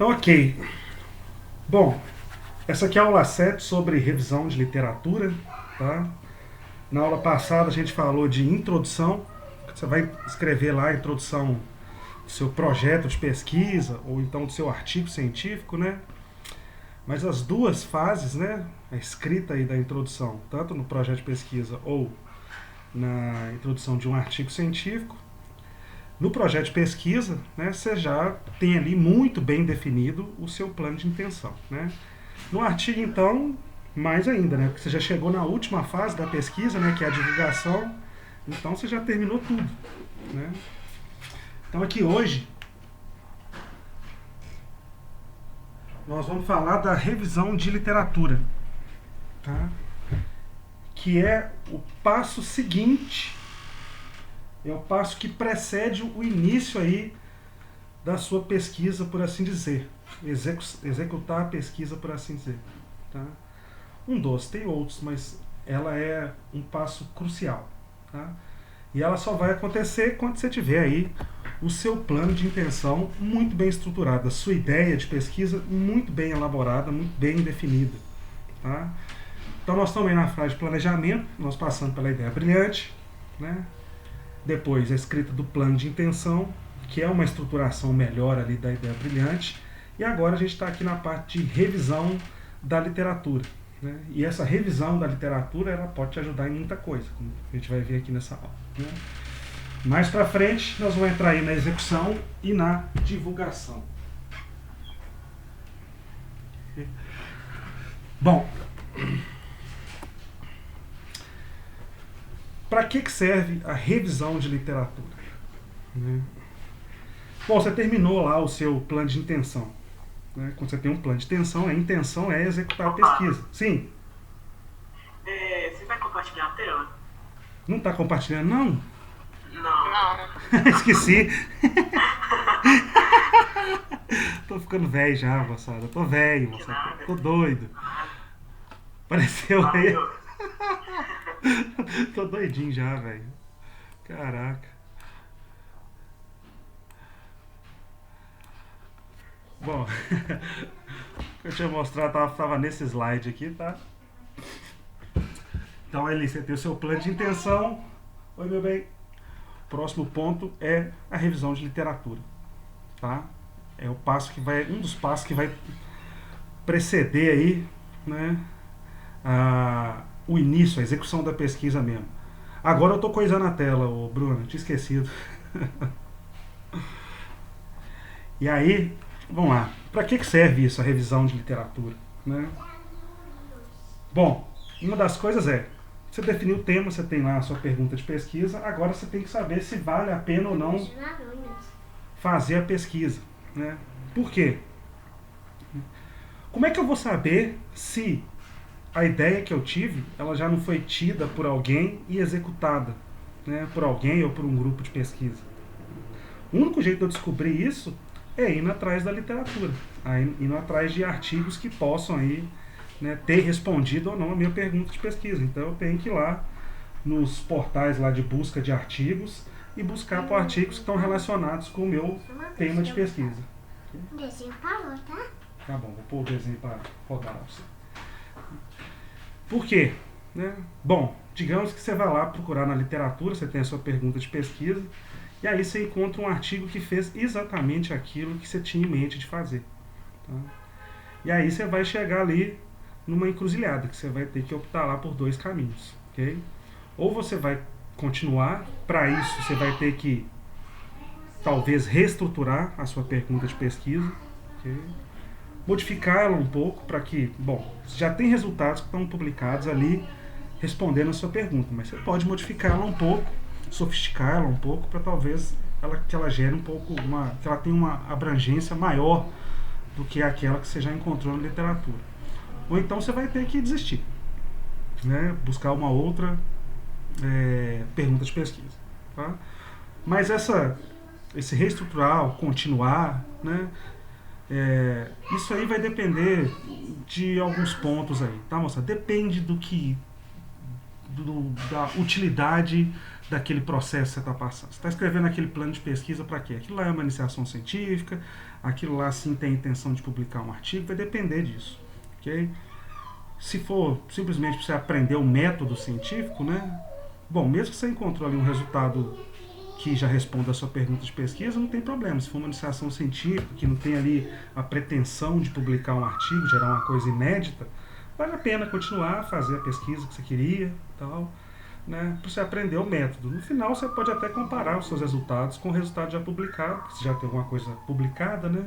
Então, ok. Bom, essa aqui é a aula 7 sobre revisão de literatura, tá? Na aula passada a gente falou de introdução. Você vai escrever lá a introdução do seu projeto de pesquisa ou então do seu artigo científico, né? Mas as duas fases, né? A escrita aí da introdução, tanto no projeto de pesquisa ou na introdução de um artigo científico. No projeto de pesquisa, né, você já tem ali muito bem definido o seu plano de intenção, né? No artigo, então, mais ainda, né? Porque você já chegou na última fase da pesquisa, né? Que é a divulgação. Então, você já terminou tudo, né? Então, aqui hoje, nós vamos falar da revisão de literatura, tá? Que é o passo seguinte, é o passo que precede o início aí da sua pesquisa, por assim dizer. Executar a pesquisa, por assim dizer, tá? Um dos, tem outros, mas ela é um passo crucial, tá? E ela só vai acontecer quando você tiver aí o seu plano de intenção muito bem estruturado, a sua ideia de pesquisa muito bem elaborada, muito bem definida, tá? Então nós estamos aí na fase de planejamento, nós passamos pela ideia brilhante, né? Depois a escrita do plano de intenção, que é uma estruturação melhor ali da ideia brilhante, e agora a gente está aqui na parte de revisão da literatura, né? E essa revisão da literatura ela pode te ajudar em muita coisa, como a gente vai ver aqui nessa aula, né? Mais para frente nós vamos entrar aí na execução e na divulgação. Bom, para que serve a revisão de literatura, né? Bom, você terminou lá o seu plano de intenção, né? Quando você tem um plano de intenção, a intenção é executar a Opa, pesquisa. Sim, você vai compartilhar a tela? não está compartilhando, não? Não. Esqueci. Tô ficando velho já, moçada. Tô velho, Que moçada. nada. Tô doido. Apareceu aí. Valeu. Tô doidinho já, velho. Caraca. Bom, eu tinha mostrado, tava nesse slide aqui, tá? Então, ali você tem o seu plano de intenção. Oi, meu bem. Próximo ponto é a revisão de literatura, tá? É o passo que vai, um dos passos que vai preceder aí, né, o início, a execução da pesquisa mesmo. Agora eu tô coisando a tela, ô Bruno, tinha esquecido. E aí, vamos lá. Para que serve isso, a revisão de literatura, né? Bom, uma das coisas é, você definiu o tema, você tem lá a sua pergunta de pesquisa, agora você tem que saber se vale a pena ou não fazer a pesquisa, né? Por quê? Como é que eu vou saber se a ideia que eu tive, ela já não foi tida por alguém e executada, né, por alguém ou por um grupo de pesquisa? O único jeito de eu descobrir isso é indo atrás da literatura, indo atrás de artigos que possam aí, né, ter respondido ou não a minha pergunta de pesquisa. Então eu tenho que ir lá nos portais lá de busca de artigos e buscar por artigos que estão relacionados com o meu tema de pesquisa. O desenho parou, tá? Tá bom, vou pôr o desenho para rodar lá pra você. Por quê? Né? Bom, digamos que você vai lá procurar na literatura, você tem a sua pergunta de pesquisa, e aí você encontra um artigo que fez exatamente aquilo que você tinha em mente de fazer, tá? E aí você vai chegar ali numa encruzilhada, que você vai ter que optar lá por dois caminhos, ok? Ou você vai continuar, para isso você vai ter que talvez reestruturar a sua pergunta de pesquisa, ok? Modificar ela um pouco para que, bom, já tem resultados que estão publicados ali respondendo a sua pergunta, mas você pode modificar ela um pouco, sofisticar ela um pouco para talvez que ela gere um pouco, que ela tenha uma abrangência maior do que aquela que você já encontrou na literatura. Ou então você vai ter que desistir, né? Buscar uma outra pergunta de pesquisa, tá? Mas esse reestruturar, continuar, né? Isso aí vai depender de alguns pontos aí, tá, moça? Depende da utilidade daquele processo que você está passando. Você está escrevendo aquele plano de pesquisa para quê? Aquilo lá é uma iniciação científica, aquilo lá sim tem a intenção de publicar um artigo, vai depender disso. Okay? Se for simplesmente para você aprender o método científico, né? Bom, mesmo que você encontrou ali um resultado que já responda a sua pergunta de pesquisa, não tem problema. Se for uma iniciação científica, que não tem ali a pretensão de publicar um artigo, gerar uma coisa inédita, vale a pena continuar a fazer a pesquisa que você queria, tal, né, para você aprender o método. No final, você pode até comparar os seus resultados com o resultado já publicado, porque você já tem alguma coisa publicada, né,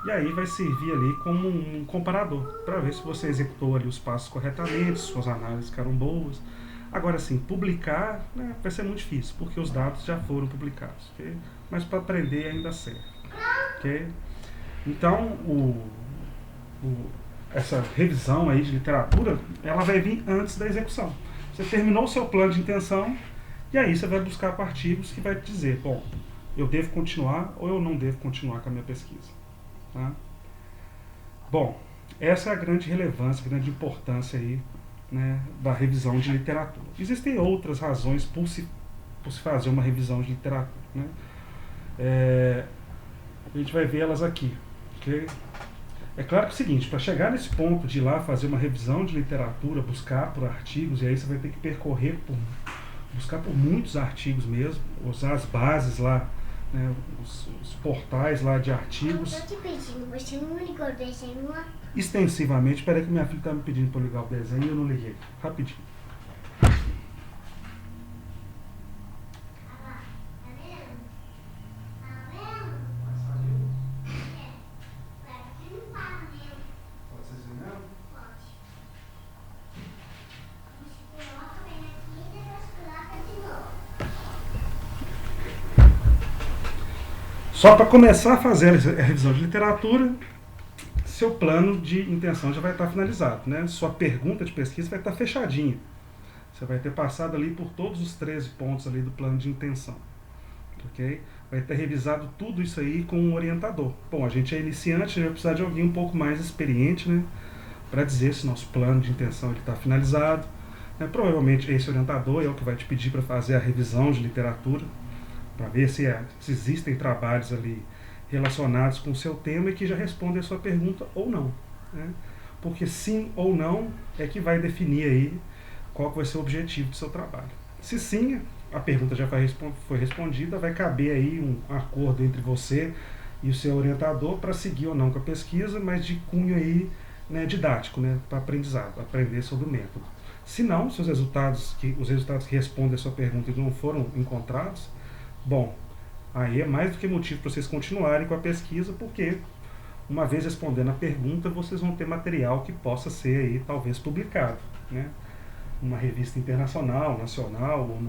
e aí vai servir ali como um comparador, para ver se você executou ali os passos corretamente, se suas análises ficaram boas. Agora sim, publicar, né, vai ser muito difícil, porque os dados já foram publicados, okay? Mas para aprender ainda serve. Okay? Então, essa revisão aí de literatura, ela vai vir antes da execução. Você terminou o seu plano de intenção, e aí você vai buscar artigos que vai te dizer, bom, eu devo continuar ou eu não devo continuar com a minha pesquisa. Tá? Bom, essa é a grande relevância, a grande importância aí, né, da revisão de literatura. Existem outras razões por se fazer uma revisão de literatura. Né? A gente vai ver elas aqui. Okay? É claro que é o seguinte, para chegar nesse ponto de ir lá fazer uma revisão de literatura, buscar por artigos, e aí você vai ter que buscar por muitos artigos mesmo, usar as bases lá, né, os portais lá de artigos. Eu tô te pedindo, você não ligou o desenho lá? Extensivamente. Espera aí que minha filha está me pedindo para ligar o desenho e eu não liguei. Rapidinho. Só para começar a fazer a revisão de literatura, seu plano de intenção já vai estar finalizado, né? Sua pergunta de pesquisa vai estar fechadinha. Você vai ter passado ali por todos os 13 pontos ali do plano de intenção. Okay? Vai ter revisado tudo isso aí com um orientador. Bom, a gente é iniciante, a gente vai precisar de alguém um pouco mais experiente, né? Para dizer se nosso plano de intenção está finalizado. Né? Provavelmente esse orientador é o que vai te pedir para fazer a revisão de literatura, para ver se existem trabalhos ali relacionados com o seu tema e que já respondem a sua pergunta ou não. Né? Porque sim ou não é que vai definir aí qual vai ser o objetivo do seu trabalho. Se sim, a pergunta já foi respondida, vai caber aí um acordo entre você e o seu orientador para seguir ou não com a pesquisa, mas de cunho aí, né, didático, né, para aprendizado, aprender sobre o método. Se não, se os resultados que respondem a sua pergunta não foram encontrados, bom, aí é mais do que motivo para vocês continuarem com a pesquisa, porque uma vez respondendo a pergunta, vocês vão ter material que possa ser aí talvez publicado, né? Numa revista internacional, nacional, ou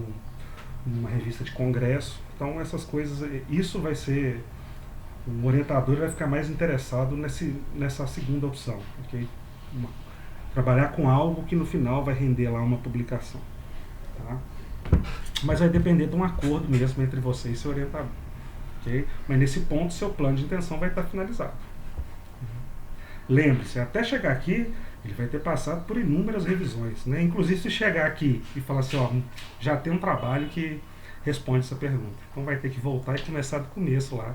numa revista de congresso. Então essas coisas, isso vai ser, o orientador vai ficar mais interessado nessa segunda opção, okay? Trabalhar com algo que no final vai render lá uma publicação. Tá? Mas vai depender de um acordo mesmo entre você e seu orientador. Okay? Mas nesse ponto, seu plano de intenção vai estar finalizado. Lembre-se, até chegar aqui, ele vai ter passado por inúmeras revisões. Né? Inclusive, se chegar aqui e falar assim, ó, já tem um trabalho que responde essa pergunta. Então vai ter que voltar e começar do começo lá,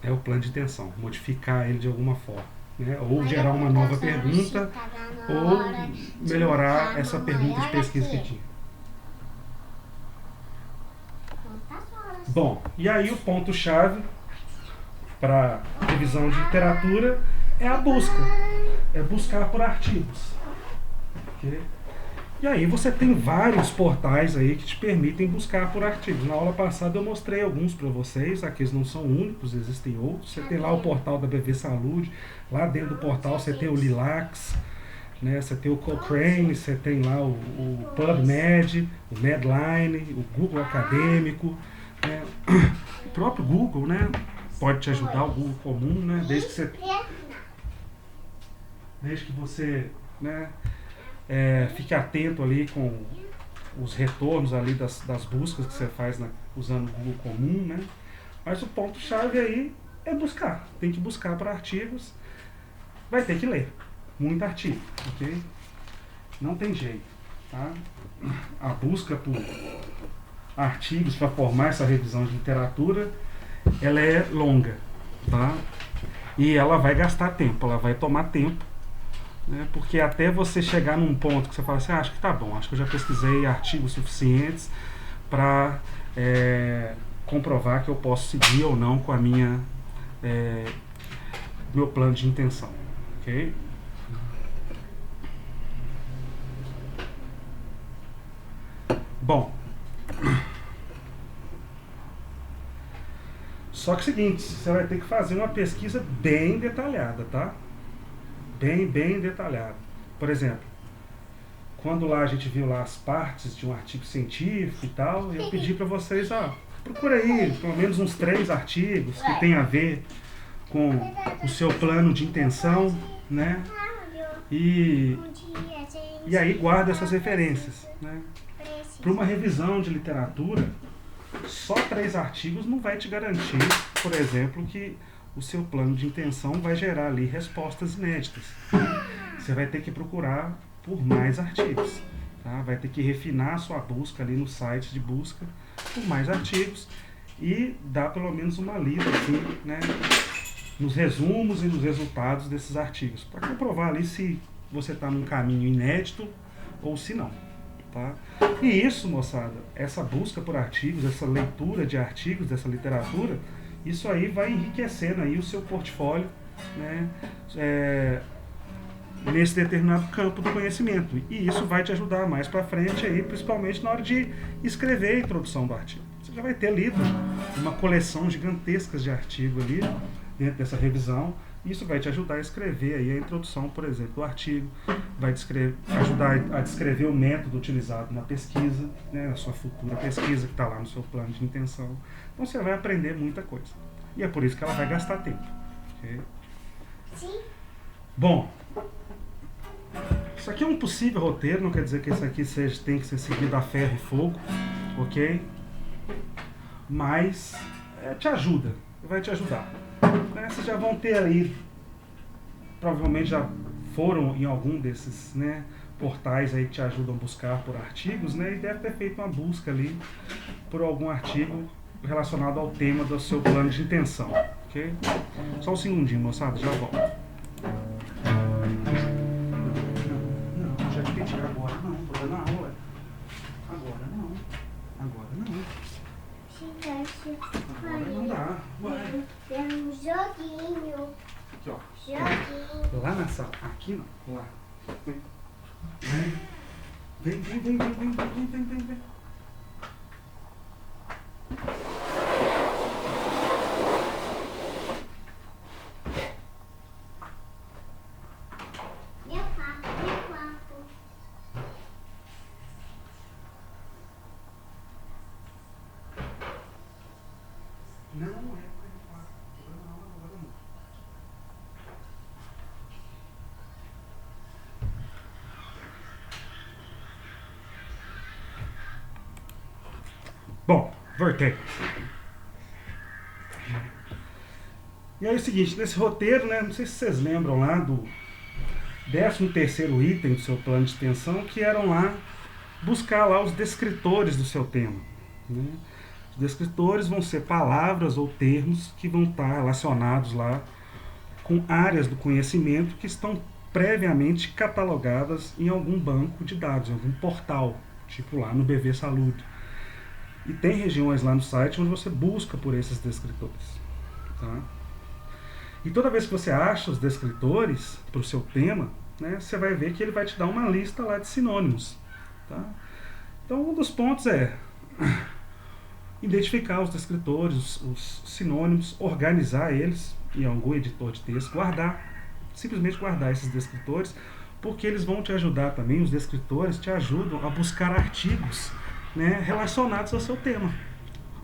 né, o plano de intenção, modificar ele de alguma forma. Né? Ou gerar uma nova pergunta, ou melhorar essa pergunta de pesquisa que tinha. Bom, e aí o ponto-chave para revisão de literatura é a busca. É buscar por artigos. Okay? E aí você tem vários portais aí que te permitem buscar por artigos. Na aula passada eu mostrei alguns para vocês, aqueles não são únicos, existem outros. Você tem lá o portal da BV Saúde, lá dentro do portal você tem o Lilacs, né? Você tem o Cochrane, você tem lá o PubMed, o Medline, o Google Acadêmico. Né? O próprio Google, né, pode te ajudar, o Google comum, né, desde que você né, fique atento ali com os retornos ali das buscas que você faz usando o Google comum, né? Mas o ponto-chave aí é buscar. Tem que buscar para artigos, vai ter que ler muito artigo, ok? Não tem jeito. tá? A busca por artigos para formar essa revisão de literatura, ela é longa, tá? E ela vai gastar tempo, ela vai tomar tempo, né? Porque até você chegar num ponto que você fala assim, acho que tá bom, acho que eu já pesquisei artigos suficientes para comprovar que eu posso seguir ou não com a minha meu plano de intenção, ok? Bom, só que é o seguinte, você vai ter que fazer uma pesquisa bem detalhada, tá? Bem detalhada. Por exemplo, quando lá a gente viu lá as partes de um artigo científico e tal, eu pedi para vocês, procura aí pelo menos uns 3 artigos que tem a ver com o seu plano de intenção, né? E aí guarda essas referências, né? Para uma revisão de literatura, só 3 artigos não vai te garantir, por exemplo, que o seu plano de intenção vai gerar ali respostas inéditas. Você vai ter que procurar por mais artigos, tá? Vai ter que refinar a sua busca ali no site de busca por mais artigos e dar pelo menos uma lida assim, né, nos resumos e nos resultados desses artigos, para comprovar ali se você está num caminho inédito ou se não. Tá? E isso, moçada, essa busca por artigos, essa leitura de artigos dessa literatura, isso aí vai enriquecendo aí o seu portfólio, né, nesse determinado campo do conhecimento. E isso vai te ajudar mais para frente aí, principalmente na hora de escrever a introdução do artigo. Você já vai ter lido uma coleção gigantesca de artigos ali dentro dessa revisão. Isso vai te ajudar a escrever aí a introdução, por exemplo, do artigo, vai ajudar a descrever o método utilizado na pesquisa, né, na sua futura pesquisa que está lá no seu plano de intenção. Então você vai aprender muita coisa. E é por isso que ela vai gastar tempo. Okay? Sim. Bom, isso aqui é um possível roteiro, não quer dizer que isso aqui tem que ser seguido a ferro e fogo, ok? Mas te ajuda, vai te ajudar. Vocês já vão ter aí, provavelmente já foram em algum desses, né, portais aí que te ajudam a buscar por artigos, né, e deve ter feito uma busca ali por algum artigo relacionado ao tema do seu plano de intenção, ok? Só um segundinho, moçada, já volto. Não, já te agora não, ué. Agora não. Agora não dá, ué. Tem um joguinho. Aqui, ó. Joguinho. Lá na sala. Aqui não. Lá. Vem. Meu papo. Não é agora não. Bom, voltei. E aí é o seguinte, nesse roteiro, né, não sei se vocês lembram lá do 13º item do seu plano de extensão, que eram lá buscar lá os descritores do seu tema, né? Os descritores vão ser palavras ou termos que vão estar relacionados lá com áreas do conhecimento que estão previamente catalogadas em algum banco de dados, em algum portal, tipo lá no BV Saúde. E tem regiões lá no site onde você busca por esses descritores, tá? E toda vez que você acha os descritores para o seu tema, né, você vai ver que ele vai te dar uma lista lá de sinônimos, tá? Então um dos pontos é identificar os descritores, os sinônimos, organizar eles em algum editor de texto, simplesmente guardar esses descritores, porque eles vão te ajudar também, os descritores te ajudam a buscar artigos, né, relacionados ao seu tema.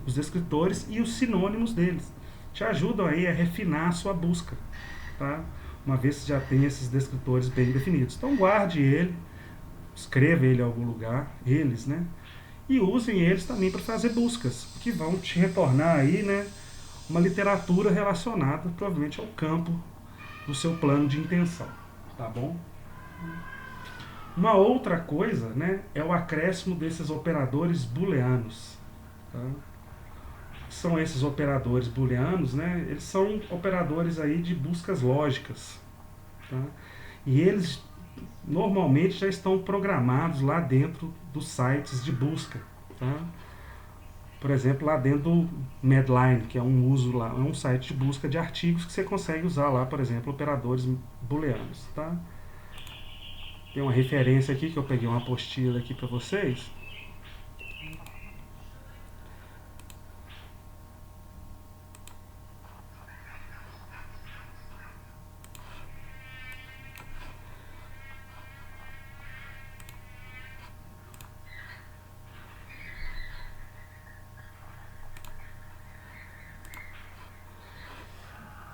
Os descritores e os sinônimos deles te ajudam aí a refinar a sua busca, tá? Uma vez que já tem esses descritores bem definidos. Então guarde ele, escreva ele em algum lugar, eles, né? E usem eles também para fazer buscas, que vão te retornar aí, né, uma literatura relacionada provavelmente ao campo do seu plano de intenção, tá bom? Uma outra coisa, né, é o acréscimo desses operadores booleanos. Tá? São esses operadores booleanos, né, eles são operadores aí de buscas lógicas. Tá? E eles normalmente já estão programados lá dentro dos sites de busca. Tá? Por exemplo, lá dentro do Medline, que é um uso lá, é um site de busca de artigos que você consegue usar lá, por exemplo, operadores booleanos. Tá? Tem uma referência aqui que eu peguei uma apostila aqui para vocês.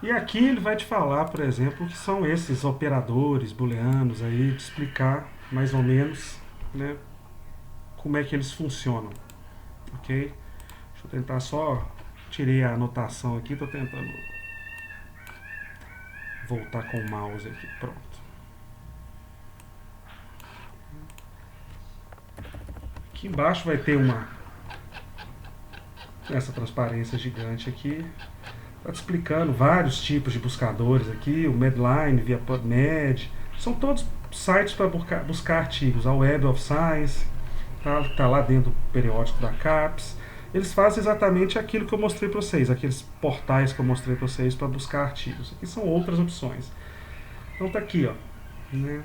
E aqui ele vai te falar, por exemplo, o que são esses operadores booleanos aí, te explicar mais ou menos, né, como é que eles funcionam, ok? Deixa eu tentar só, tirei a anotação aqui, estou tentando voltar com o mouse aqui, pronto. Aqui embaixo vai ter essa transparência gigante aqui, está te explicando vários tipos de buscadores aqui, o Medline, via PubMed, são todos sites para buscar artigos, a Web of Science, tá lá dentro do periódico da CAPES. Eles fazem exatamente aquilo que eu mostrei para vocês, aqueles portais que eu mostrei para vocês para buscar artigos. Aqui são outras opções. Então tá aqui, ó, né,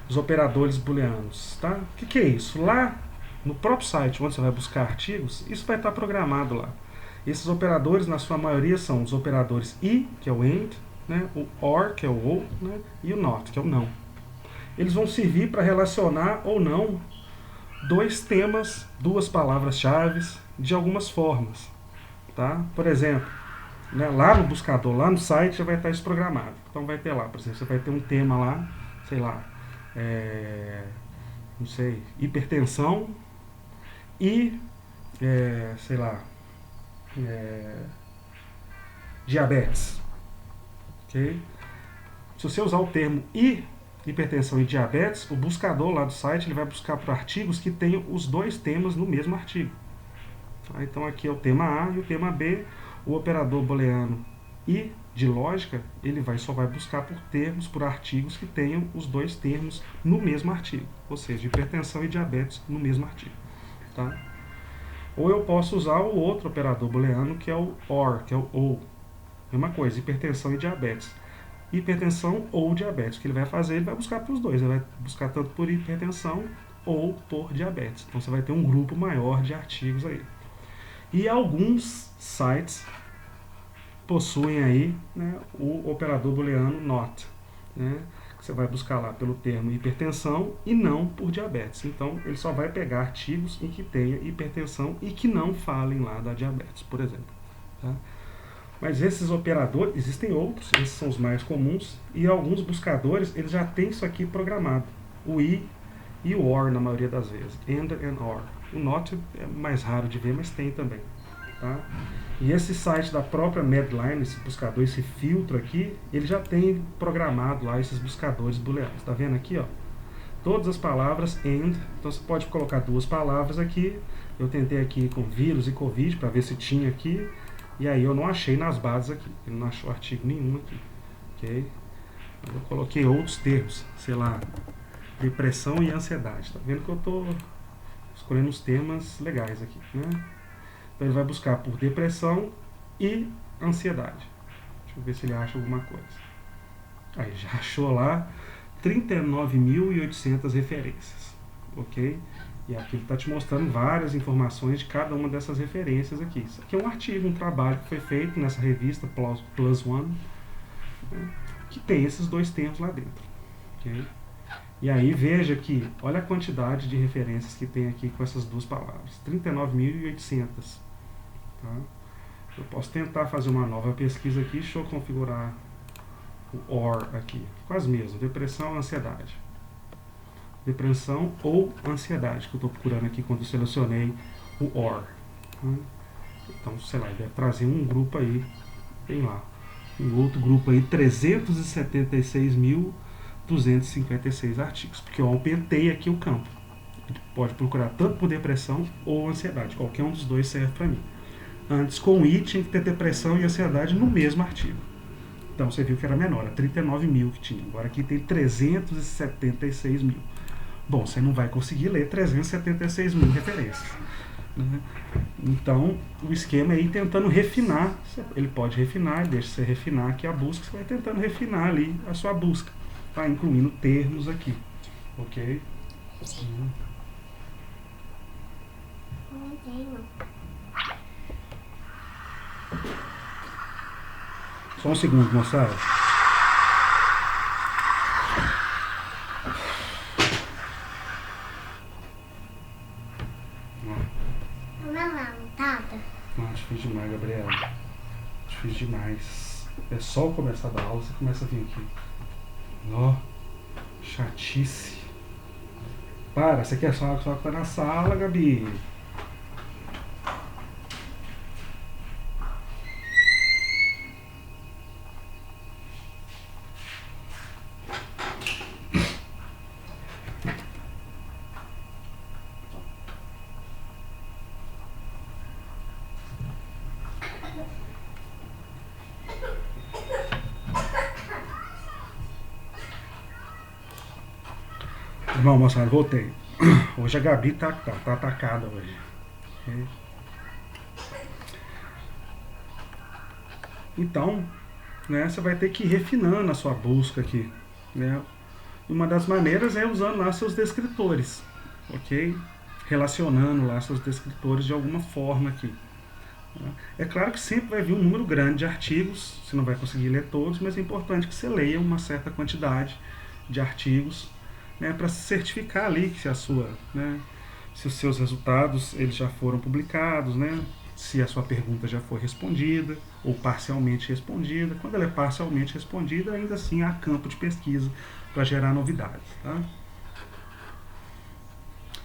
os operadores booleanos, tá? O que é isso? Lá no próprio site onde você vai buscar artigos, isso vai estar programado lá. Esses operadores, na sua maioria, são os operadores e, que é o AND, né, o OR, que é o ou, né, e o NOT, que é o não. Eles vão servir para relacionar ou não dois temas, duas palavras-chave, de algumas formas. Tá? Por exemplo, né, lá no buscador, lá no site, já vai estar isso programado. Então vai ter lá, por exemplo, você vai ter um tema lá, sei lá, não sei, hipertensão e, sei lá, diabetes. Okay? Se você usar o termo hipertensão e diabetes, o buscador lá do site ele vai buscar por artigos que tenham os dois temas no mesmo artigo. Tá? Então aqui é o tema A e o tema B. O operador booleano e de lógica, ele só vai buscar por artigos que tenham os dois termos no mesmo artigo. Ou seja, hipertensão e diabetes no mesmo artigo. Tá? Ou eu posso usar o outro operador booleano, que é o OR, que é o ou. Mesma coisa, hipertensão e diabetes. Hipertensão ou diabetes. O que ele vai fazer, ele vai buscar para os dois. Ele vai buscar tanto por hipertensão ou por diabetes. Então você vai ter um grupo maior de artigos aí. E alguns sites possuem aí, né, o operador booleano NOT, né, que você vai buscar lá pelo termo hipertensão e não por diabetes. Então ele só vai pegar artigos em que tenha hipertensão e que não falem lá da diabetes, por exemplo. Tá? Mas esses operadores, existem outros, esses são os mais comuns, e alguns buscadores eles já têm isso aqui programado, o i e o or na maioria das vezes, and or. O not é mais raro de ver, mas tem também. Tá? E esse site da própria Medline, esse buscador, esse filtro aqui, ele já tem programado lá esses buscadores booleanos. Tá vendo aqui, ó? Todas as palavras and, então você pode colocar duas palavras aqui. Eu tentei aqui com vírus e covid para ver se tinha aqui. E aí eu não achei nas bases aqui, ele não achou artigo nenhum aqui, ok? Eu coloquei outros termos, sei lá, depressão e ansiedade, tá vendo que eu estou escolhendo os temas legais aqui, né? Então ele vai buscar por depressão e ansiedade. Deixa eu ver se ele acha alguma coisa. Aí já achou lá 39.800 referências, ok? E aqui ele está te mostrando várias informações de cada uma dessas referências aqui. Isso aqui é um artigo, um trabalho que foi feito nessa revista Plus One, né, que tem esses dois termos lá dentro. Okay? E aí veja que, olha a quantidade de referências que tem aqui com essas duas palavras. 39.800. Tá? Eu posso tentar fazer uma nova pesquisa aqui, deixa eu configurar o OR aqui. Quase mesmo, depressão e ansiedade. Depressão ou ansiedade, que eu estou procurando aqui quando eu selecionei o OR. Então, sei lá, deve trazer um grupo aí, tem lá, um outro grupo aí, 376.900 256 artigos, porque eu aumentei aqui o campo. Ele pode procurar tanto por depressão ou ansiedade, qualquer um dos dois serve para mim. Antes, com I, tinha que ter depressão e ansiedade no mesmo artigo. Então, você viu que era menor, era 39 mil que tinha. Agora aqui tem 376 mil. Bom, você não vai conseguir ler 376 mil referências, né? Então, o esquema é ir tentando refinar. Ele pode refinar, deixa você refinar aqui a busca. Você vai tentando refinar ali a sua busca, tá? Incluindo termos aqui, ok? Não tenho. Só um segundo, moçada. Não, tata. Não, difícil demais, Gabriela. Difícil demais. É só começar a dar aula, você começa a vir aqui. Ó, chatice. Para, você quer só que tá na sala, Gabi. Bom, moçada, voltei. Hoje a Gabi tá atacada hoje. Ok? Então, né, você vai ter que ir refinando a sua busca aqui, né? Uma das maneiras é usando lá seus descritores, ok? Relacionando lá seus descritores de alguma forma aqui. É claro que sempre vai vir um número grande de artigos, você não vai conseguir ler todos, mas é importante que você leia uma certa quantidade de artigos, né, para se certificar ali que se a sua, né, se os seus resultados eles já foram publicados, né, se a sua pergunta já foi respondida ou parcialmente respondida. Quando ela é parcialmente respondida, ainda assim há campo de pesquisa para gerar novidades, tá?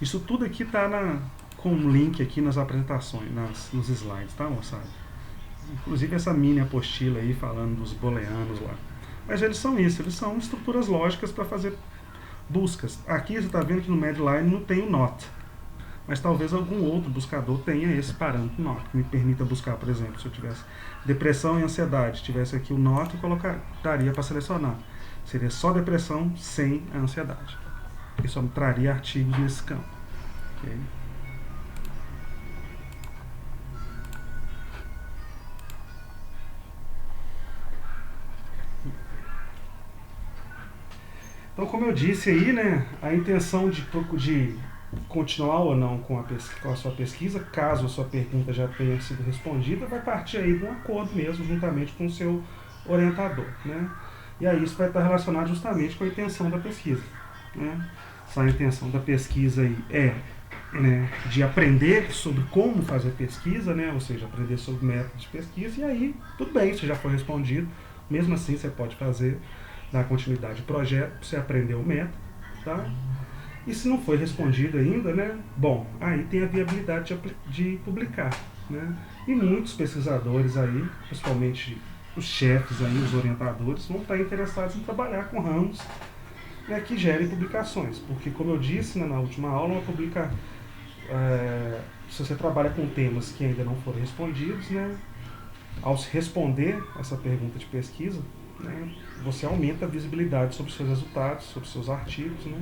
Isso tudo aqui está com um link aqui nas apresentações, nos slides, tá, moçada? Inclusive essa mini apostila aí falando dos booleanos lá. Mas eles são isso, eles são estruturas lógicas para fazer buscas. Aqui você está vendo que no Medline não tem o NOT, mas talvez algum outro buscador tenha esse parâmetro NOT, que me permita buscar, por exemplo, se eu tivesse depressão e ansiedade, tivesse aqui o NOT, daria para selecionar. Seria só depressão sem a ansiedade. Isso só me traria artigos nesse campo. Okay? Então, como eu disse aí, né, a intenção de continuar ou não com a sua pesquisa, caso a sua pergunta já tenha sido respondida, vai partir aí de um acordo mesmo, juntamente com o seu orientador, né? E aí isso vai estar relacionado justamente com a intenção da pesquisa, né? Se a intenção da pesquisa aí é, né, de aprender sobre como fazer pesquisa, né, ou seja, aprender sobre métodos de pesquisa, e aí tudo bem, se já foi respondido, mesmo assim você pode fazer, dar continuidade ao projeto, você aprender o método, tá? E se não foi respondido ainda, né, bom, aí tem a viabilidade de publicar, né? E muitos pesquisadores aí, principalmente os chefes aí, os orientadores, vão estar interessados em trabalhar com ramos, né, que gerem publicações, porque como eu disse, né, na última aula, se você trabalha com temas que ainda não foram respondidos, né, ao se responder essa pergunta de pesquisa, né, você aumenta a visibilidade sobre os seus resultados, sobre os seus artigos, né,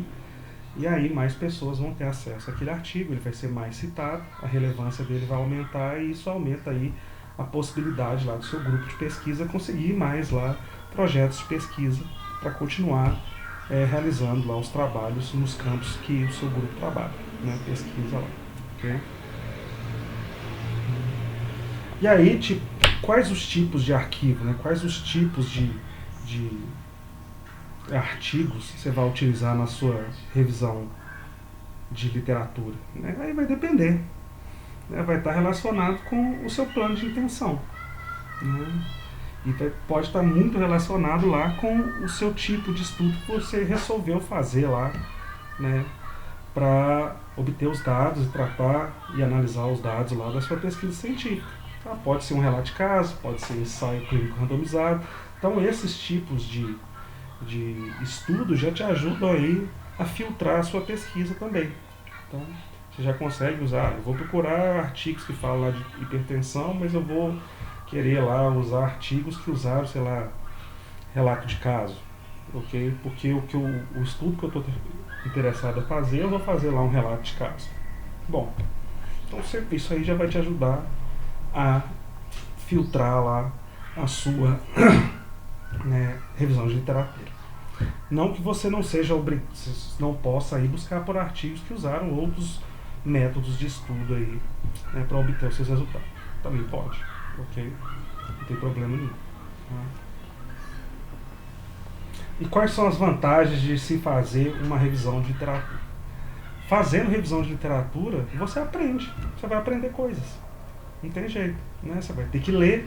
e aí mais pessoas vão ter acesso àquele artigo, ele vai ser mais citado, a relevância dele vai aumentar e isso aumenta aí a possibilidade lá do seu grupo de pesquisa conseguir mais lá projetos de pesquisa para continuar realizando lá os trabalhos nos campos que o seu grupo trabalha, né, pesquisa lá, ok? E aí, quais os tipos de arquivo, né, quais os tipos de artigos você vai utilizar na sua revisão de literatura, né? Aí vai depender, né? Vai estar relacionado com o seu plano de intenção, né? E pode estar muito relacionado lá com o seu tipo de estudo que você resolveu fazer lá, né, para obter os dados e tratar e analisar os dados lá da sua pesquisa científica. Tá? Pode ser um relato de caso, pode ser um ensaio clínico randomizado. Então esses tipos de de estudo já te ajudam aí a filtrar a sua pesquisa também. Então, você já consegue usar, eu vou procurar artigos que falam lá de hipertensão, mas eu vou querer lá usar artigos que usaram, sei lá, relato de caso, ok? Porque o estudo que eu estou interessado a fazer, eu vou fazer lá um relato de caso. Bom, então isso aí já vai te ajudar a filtrar lá a sua né, revisão de literatura. Não que você não seja não possa ir buscar por artigos que usaram outros métodos de estudo aí, né, para obter os seus resultados. Também pode, ok? Não tem problema nenhum. Tá? E quais são as vantagens de se fazer uma revisão de literatura? Fazendo revisão de literatura, você aprende. Você vai aprender coisas. Não tem jeito, né? Você vai ter que ler,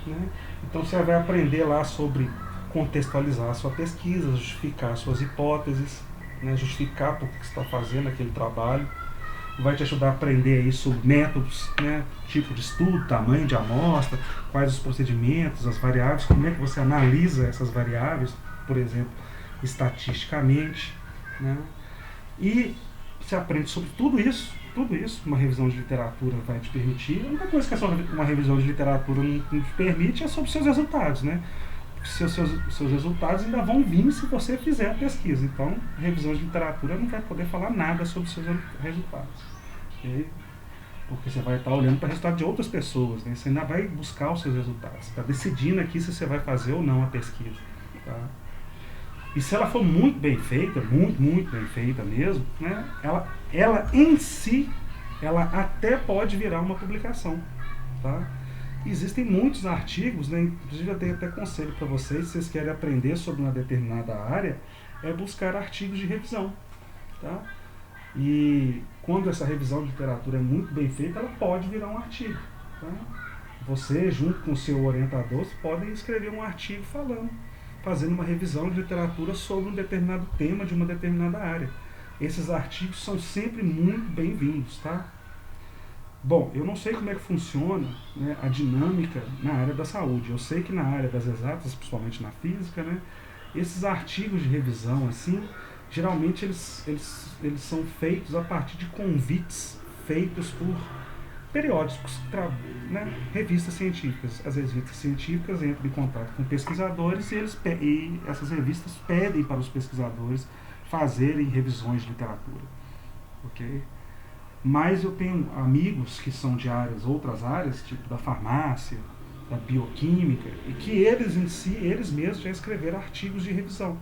né? Então você vai aprender lá sobre contextualizar a sua pesquisa, justificar suas hipóteses, né? Justificar por que você está fazendo aquele trabalho. Vai te ajudar a aprender aí sobre métodos, né? Tipo de estudo, tamanho de amostra, quais os procedimentos, as variáveis, como é que você analisa essas variáveis, por exemplo, estatisticamente, né? E você aprende sobre tudo isso, uma revisão de literatura vai te permitir. A única coisa que uma revisão de literatura não te permite é sobre seus resultados, né? Seus resultados ainda vão vir se você fizer a pesquisa. Então, a revisão de literatura não vai poder falar nada sobre seus resultados. Okay? Porque você vai estar olhando para o resultado de outras pessoas, né? Você ainda vai buscar os seus resultados. Você está decidindo aqui se você vai fazer ou não a pesquisa. Tá? E se ela for muito bem feita, muito bem feita mesmo, né? Ela em si, ela até pode virar uma publicação. Tá? Existem muitos artigos, né? Inclusive eu tenho até conselho para vocês, se vocês querem aprender sobre uma determinada área, é buscar artigos de revisão. Tá? E quando essa revisão de literatura é muito bem feita, ela pode virar um artigo. Tá? Você, junto com o seu orientador, podem escrever um artigo fazendo uma revisão de literatura sobre um determinado tema de uma determinada área. Esses artigos são sempre muito bem-vindos, tá? Bom, eu não sei como é que funciona, né, a dinâmica na área da saúde. Eu sei que na área das exatas, principalmente na física, né, esses artigos de revisão, assim, geralmente eles são feitos a partir de convites feitos por periódicos, né, revistas científicas. As revistas científicas entram em contato com pesquisadores e essas revistas pedem para os pesquisadores fazerem revisões de literatura. Ok? Mas eu tenho amigos que são de outras áreas, tipo da farmácia, da bioquímica, e que eles em si, eles mesmos já escreveram artigos de revisão.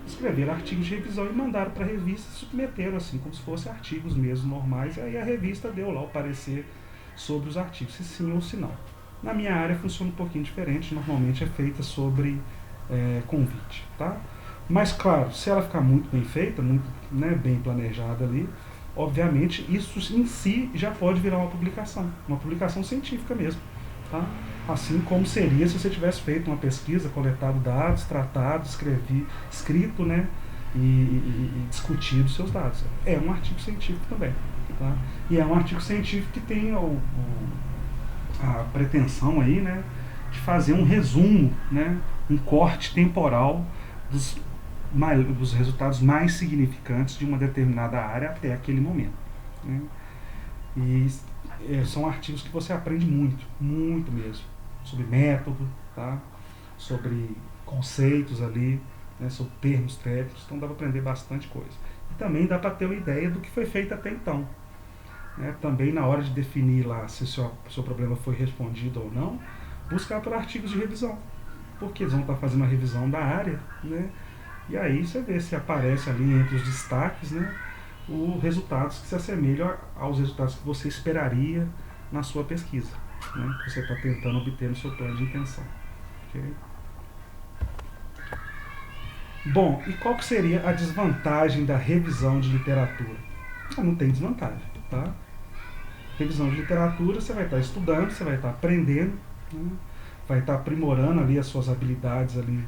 Escreveram artigos de revisão e mandaram para a revista, submeteram assim, como se fossem artigos mesmo normais, e aí a revista deu lá o parecer sobre os artigos, se sim ou se não. Na minha área funciona um pouquinho diferente, normalmente é feita sobre convite, tá? Mas claro, se ela ficar muito bem feita, muito, né, bem planejada ali, obviamente isso em si já pode virar uma publicação científica mesmo, tá? Assim como seria se você tivesse feito uma pesquisa, coletado dados, tratado, escrito, né, e discutido seus dados. É um artigo científico também, tá? E é um artigo científico que tem a pretensão aí, né, de fazer um resumo, né, um corte temporal dos resultados mais significantes de uma determinada área até aquele momento, né? E são artigos que você aprende muito mesmo, sobre método, tá? Sobre conceitos ali, né? Sobre termos técnicos, então dá para aprender bastante coisa. E também dá para ter uma ideia do que foi feito até então, né? Também na hora de definir lá se o seu problema foi respondido ou não, buscar por artigos de revisão, porque eles vão estar fazendo a revisão da área, né? E aí você vê se aparece ali entre os destaques, né, os resultados que se assemelham aos resultados que você esperaria na sua pesquisa, né, que você está tentando obter no seu plano de intenção. Okay? Bom, e qual que seria a desvantagem da revisão de literatura? Não tem desvantagem, tá? Revisão de literatura, você vai estar estudando, você vai estar aprendendo, né, vai estar aprimorando ali as suas habilidades ali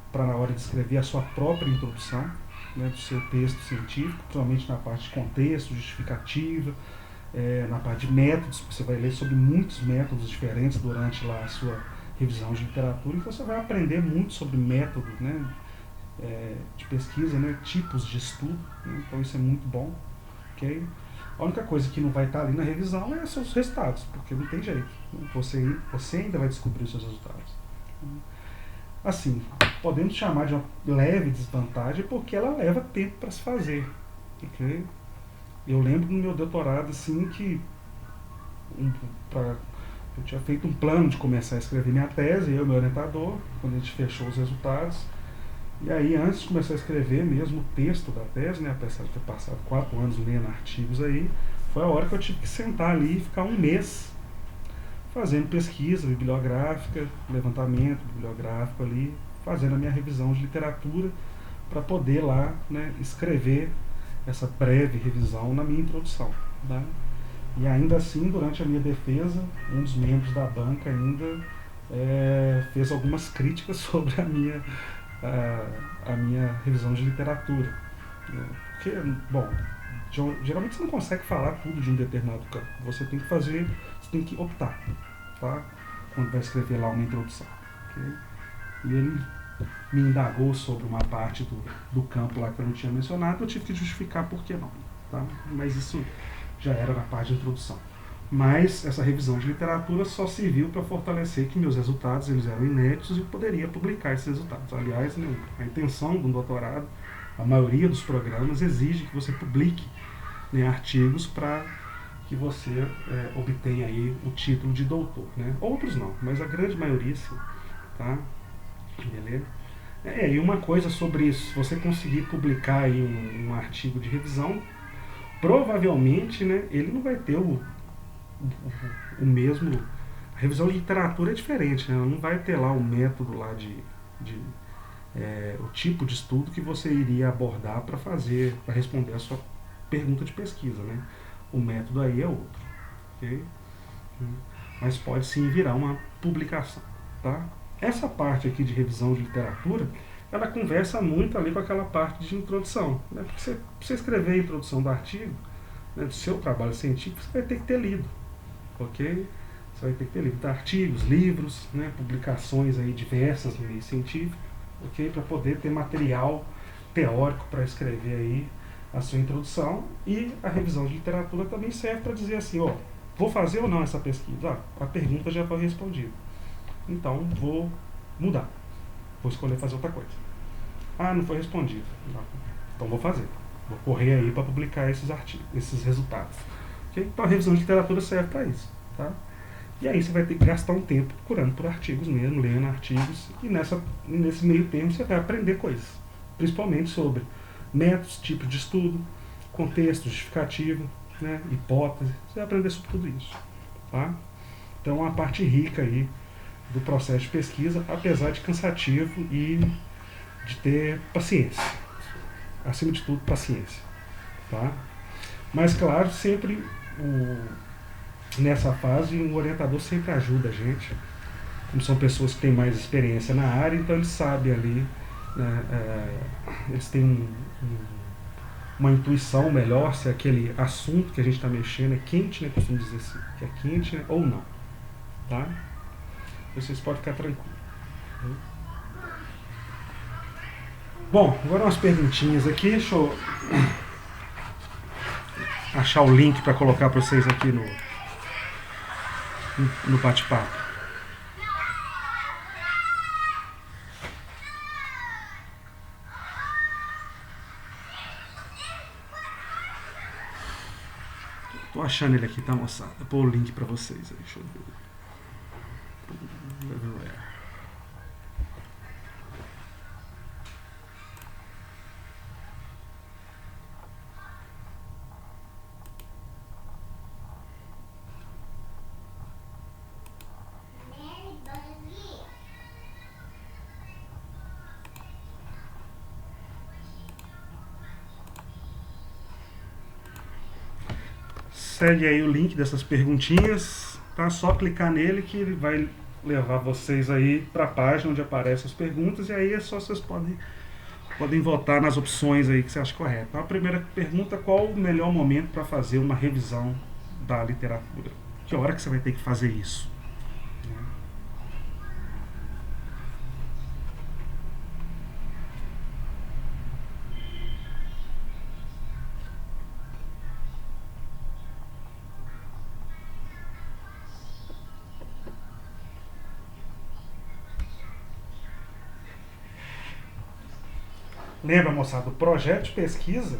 para na hora de escrever a sua própria introdução, né, do seu texto científico, principalmente na parte de contexto, justificativa, na parte de métodos, você vai ler sobre muitos métodos diferentes durante lá a sua revisão de literatura, então você vai aprender muito sobre métodos, né, de pesquisa, né? Tipos de estudo, né? Então isso é muito bom, ok? A única coisa que não vai estar ali na revisão é seus resultados, porque não tem jeito, né? Você ainda vai descobrir os seus resultados. Assim, podemos chamar de uma leve desvantagem porque ela leva tempo para se fazer, ok? Eu lembro no meu doutorado assim que eu tinha feito um plano de começar a escrever minha tese, eu e meu orientador, quando a gente fechou os resultados. E aí, antes de começar a escrever mesmo o texto da tese, né, apesar de ter passado 4 anos lendo artigos aí, foi a hora que eu tive que sentar ali e ficar um mês fazendo pesquisa bibliográfica, levantamento bibliográfico ali, fazendo a minha revisão de literatura para poder lá, né, escrever essa breve revisão na minha introdução, tá? E ainda assim, durante a minha defesa, um dos membros da banca ainda fez algumas críticas sobre a minha revisão de literatura. Porque, bom, geralmente você não consegue falar tudo de um determinado campo. Você tem que optar, tá? Quando vai escrever lá uma introdução. Okay? E ele me indagou sobre uma parte do campo lá que eu não tinha mencionado, eu tive que justificar por que não, tá? Mas isso já era na parte de introdução. Mas essa revisão de literatura só serviu para fortalecer que meus resultados eles eram inéditos e eu poderia publicar esses resultados. Aliás, né, a intenção do doutorado, a maioria dos programas exige que você publique, né, artigos para que você obtenha aí o título de doutor, né? Outros não, mas a grande maioria sim, tá? Beleza? E uma coisa sobre isso, se você conseguir publicar aí um artigo de revisão, provavelmente, né, ele não vai ter o mesmo. A revisão de literatura é diferente, né? Ela não vai ter lá o método lá o tipo de estudo que você iria abordar para responder a sua pergunta de pesquisa, né? O método aí é outro, ok? Mas pode sim virar uma publicação, tá? Essa parte aqui de revisão de literatura, ela conversa muito ali com aquela parte de introdução, né? Porque pra você escrever a introdução do artigo, né, do seu trabalho científico, você vai ter que ter lido, ok? Você vai ter que ter lido artigos, livros, né, publicações aí diversas no meio científico, ok? Para poder ter material teórico para escrever aí a sua introdução. E a revisão de literatura também serve para dizer assim, ó, vou fazer ou não essa pesquisa? A pergunta já foi respondida. Então, vou mudar. Vou escolher fazer outra coisa. Não foi respondido. Então, vou fazer. Vou correr aí para publicar esses artigos, esses resultados. Okay? Então, a revisão de literatura serve para isso. Tá? E aí você vai ter que gastar um tempo procurando por artigos mesmo, lendo artigos. E nesse meio tempo você vai aprender coisas. Principalmente sobre métodos, tipos de estudo, contexto, justificativo, né, hipótese. Você vai aprender sobre tudo isso. Tá? Então, é uma parte rica aí do processo de pesquisa, apesar de cansativo e de ter paciência. Acima de tudo, paciência. Tá? Mas, claro, sempre nessa fase, o orientador sempre ajuda a gente. Como são pessoas que têm mais experiência na área, então eles sabem ali, né, eles têm uma intuição melhor se aquele assunto que a gente está mexendo é quente, né, costumo dizer assim, que é quente, né, ou não. Tá? Vocês podem ficar tranquilos. Bom, agora umas perguntinhas aqui. Deixa eu achar o link para colocar para vocês aqui no bate-papo. Tô achando ele aqui, tá, moçada? Vou pôr o link para vocês aí. Deixa eu ver. Segue aí o link dessas perguntinhas, tá? Só clicar nele que ele vai levar vocês aí para a página onde aparecem as perguntas, e aí é só vocês podem votar nas opções aí que você acha correto. Então, a primeira pergunta: qual o melhor momento para fazer uma revisão da literatura? Que hora que você vai ter que fazer isso? Lembra, moçada, o projeto de pesquisa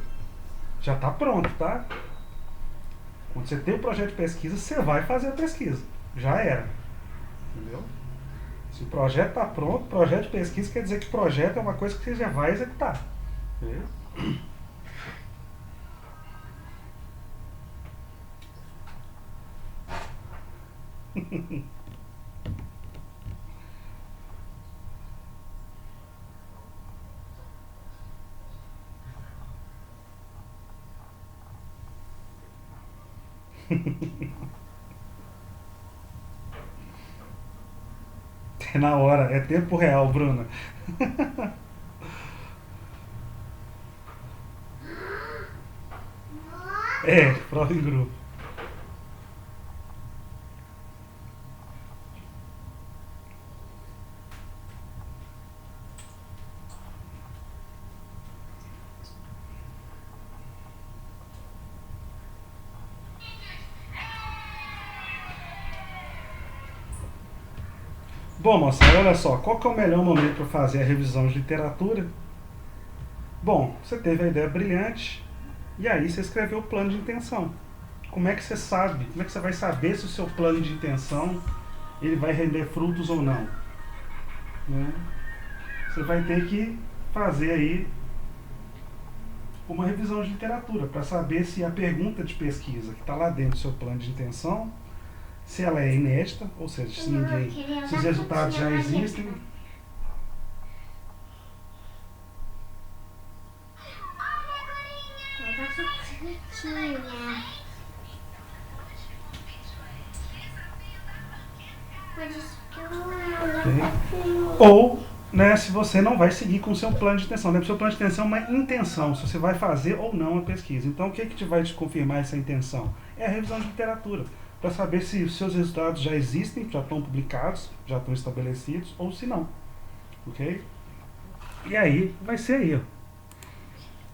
já está pronto, tá? Quando você tem o projeto de pesquisa, você vai fazer a pesquisa. Já era. Entendeu? Se o projeto está pronto, projeto de pesquisa quer dizer que o projeto é uma coisa que você já vai executar. Beleza? É na hora, é tempo real, Bruna. É, prova em grupo. Bom, moçada, olha só, qual que é o melhor momento para fazer a revisão de literatura? Bom, você teve a ideia brilhante e aí você escreveu o plano de intenção. Como é que você sabe, como é que você vai saber se o seu plano de intenção ele vai render frutos ou não? Né? Você vai ter que fazer aí uma revisão de literatura para saber se a pergunta de pesquisa que está lá dentro do seu plano de intenção, se ela é inédita, ou seja, se os resultados já existem. Ou, né, se você não vai seguir com o seu plano de intenção. O seu plano de intenção é uma intenção, se você vai fazer ou não a pesquisa. Então, o que vai te confirmar essa intenção? É a revisão de literatura, para saber se os seus resultados já existem, já estão publicados, já estão estabelecidos, ou se não. Ok? E aí, vai ser aí, ó,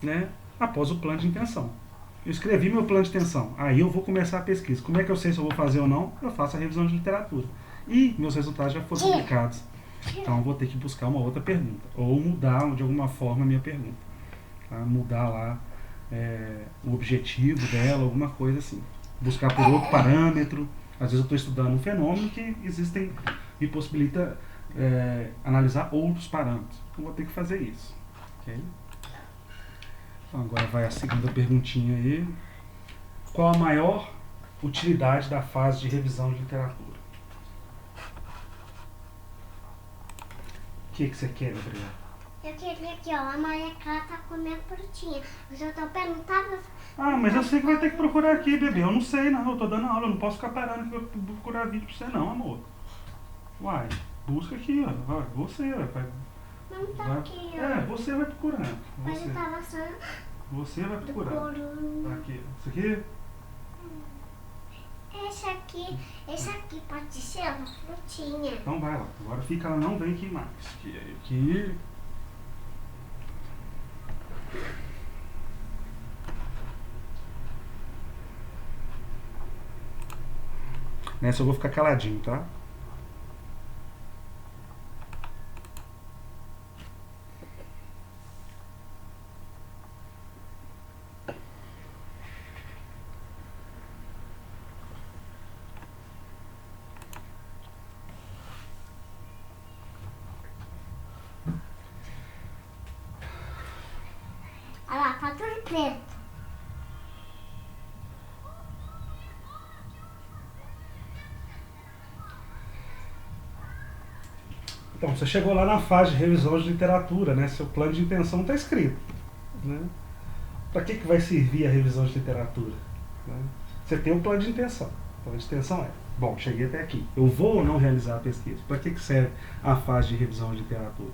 né, após o plano de intenção. Eu escrevi meu plano de intenção, aí eu vou começar a pesquisa. Como é que eu sei se eu vou fazer ou não? Eu faço a revisão de literatura. E meus resultados já foram publicados. Então eu vou ter que buscar uma outra pergunta. Ou mudar de alguma forma a minha pergunta. Tá? Mudar lá o objetivo dela, alguma coisa assim. Buscar por outro parâmetro. Às vezes eu estou estudando um fenômeno que me possibilita analisar outros parâmetros. Então eu vou ter que fazer isso. Okay? Então agora vai a segunda perguntinha aí. Qual a maior utilidade da fase de revisão de literatura? O que você quer, Gabriel? Eu queria que, ó, a Maria Clara tá comendo frutinha. Mas eu tô perguntando. Ah, mas eu sei que vai ter que procurar aqui, bebê. Eu não sei, não. Eu tô dando aula. Eu não posso ficar parando aqui pra procurar vídeo pra você, não, amor. Uai, busca aqui, ó. Vai, você, vai. Não tá Vai. aqui, ó. Você vai procurando. Mas eu tava só Você vai procurando. procurando. Aqui. Isso aqui? Esse aqui pode ser uma frutinha. Então vai lá. Agora fica, ela não vem aqui mais. Aqui. Nessa eu vou ficar caladinho, tá? Olha lá, tá tudo preto. Então, você chegou lá na fase de revisão de literatura, né? Seu plano de intenção está escrito, né? Para que vai servir a revisão de literatura? Né? Você tem um plano de intenção. O plano de intenção é, bom, cheguei até aqui. Eu vou ou não realizar a pesquisa? Para que serve a fase de revisão de literatura?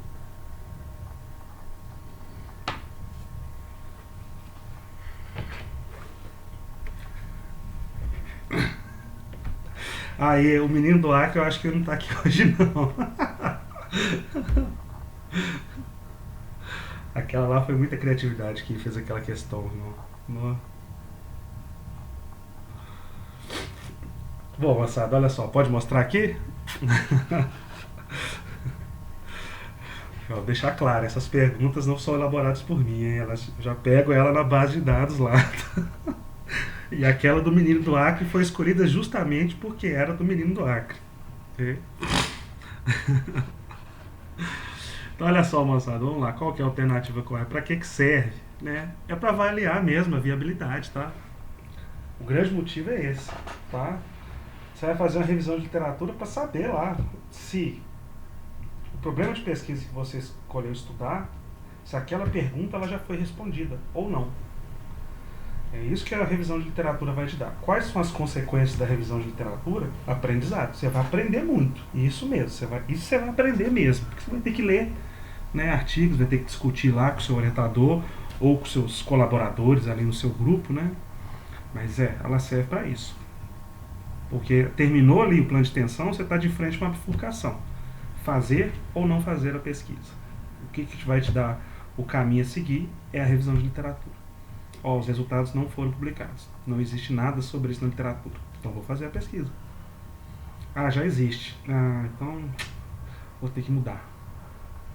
Aí, o menino do Acre, eu acho que ele não está aqui hoje, não. Aquela lá foi muita criatividade que fez aquela questão. Não. Bom, moçada, olha só, pode mostrar aqui? Ó, deixar claro, essas perguntas não são elaboradas por mim, hein? Elas já pego ela na base de dados lá. E aquela do menino do Acre foi escolhida justamente porque era do menino do Acre. Ok? Então, olha só, moçada, vamos lá. Qual que é a alternativa correta? Para que serve? Né? É para avaliar mesmo a viabilidade, tá? O grande motivo é esse, tá? Você vai fazer uma revisão de literatura para saber lá se o problema de pesquisa que você escolheu estudar, se aquela pergunta ela já foi respondida ou não. É isso que a revisão de literatura vai te dar. Quais são as consequências da revisão de literatura? Aprendizado. Você vai aprender muito. Isso mesmo. Isso você vai aprender mesmo. Porque você vai ter que ler, né, artigos, vai ter que discutir lá com o seu orientador ou com seus colaboradores ali no seu grupo, né? Mas ela serve para isso. Porque terminou ali o plano de extensão, você está de frente com uma bifurcação. Fazer ou não fazer a pesquisa. O que vai te dar o caminho a seguir é a revisão de literatura. Os resultados não foram publicados. Não existe nada sobre isso na literatura. Então vou fazer a pesquisa. Já existe. Então vou ter que mudar.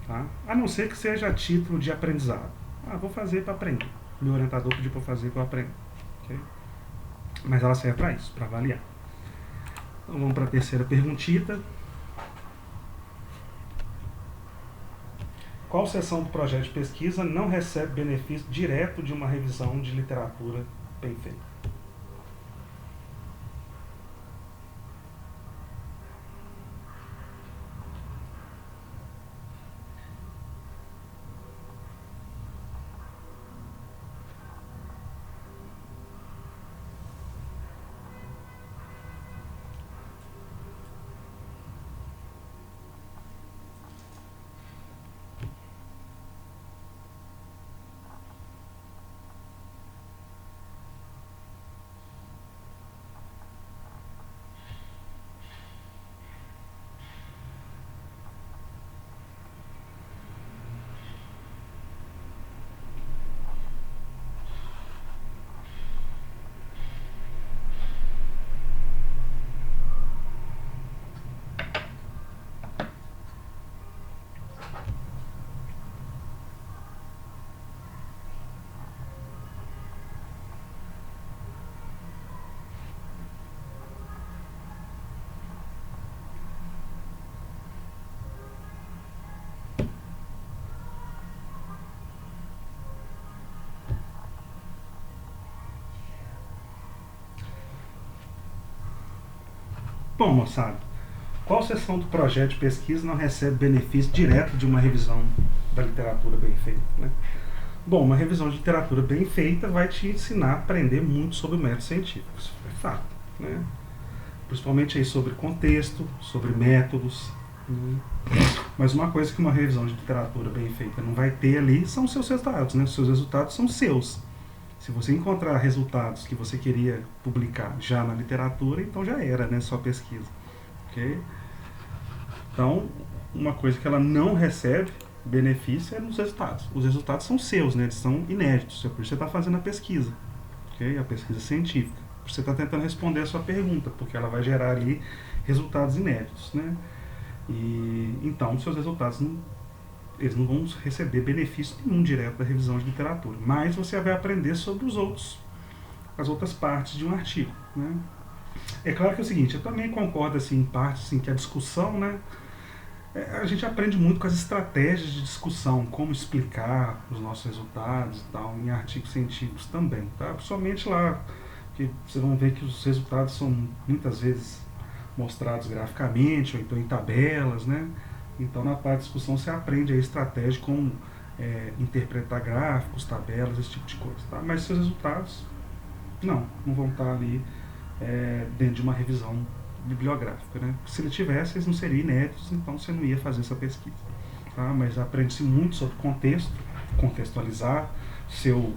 Tá? A não ser que seja a título de aprendizado. Vou fazer para aprender. Meu orientador pediu para fazer para eu aprender. Okay? Mas ela serve para isso, para avaliar. Então vamos para a terceira perguntita. Qual seção do projeto de pesquisa não recebe benefício direto de uma revisão de literatura bem feita? Bom, moçada, qual seção do projeto de pesquisa não recebe benefício direto de uma revisão da literatura bem feita? Né? Bom, uma revisão de literatura bem feita vai te ensinar a aprender muito sobre o método científico, isso é fato. Né? Principalmente aí sobre contexto, sobre métodos. Né? Mas uma coisa que uma revisão de literatura bem feita não vai ter ali são os seus resultados. Né? Os seus resultados são seus. Se você encontrar resultados que você queria publicar já na literatura, então já era, né, sua pesquisa. Okay? Então, uma coisa que ela não recebe benefício é nos resultados. Os resultados são seus, né, eles são inéditos. É por isso que você está fazendo a pesquisa. Okay? A pesquisa científica. Por isso você está tentando responder a sua pergunta, porque ela vai gerar ali resultados inéditos. Né? E, então, seus resultados eles não vão receber benefício nenhum direto da revisão de literatura, mas você vai aprender sobre as outras partes de um artigo. Né? É claro que é o seguinte, eu também concordo assim, em parte assim, que a discussão, né, a gente aprende muito com as estratégias de discussão, como explicar os nossos resultados e tal, em artigos científicos também. Tá? Principalmente lá, que vocês vão ver que os resultados são muitas vezes mostrados graficamente, ou então em tabelas, né? Então, na parte de discussão, você aprende a estratégia como interpretar gráficos, tabelas, esse tipo de coisa. Tá? Mas seus resultados, não vão estar ali dentro de uma revisão bibliográfica. Né? Se ele tivesse, eles não seriam inéditos, então você não ia fazer essa pesquisa. Tá? Mas aprende-se muito sobre contexto, contextualizar seu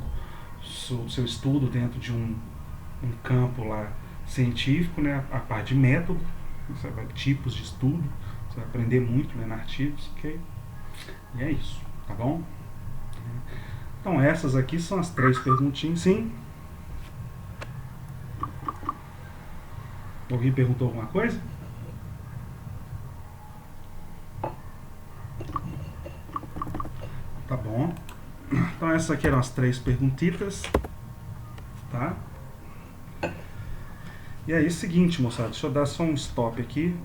estudo dentro de um campo lá científico, né? A parte de método, tipos de estudo. Você vai aprender muito lendo artigos, ok? E é isso, tá bom? Então essas aqui são as 3 perguntinhas, sim? Alguém perguntou alguma coisa? Tá bom. Então essas aqui eram as 3 perguntitas. Tá? E aí, seguinte, moçada, deixa eu dar só um stop aqui.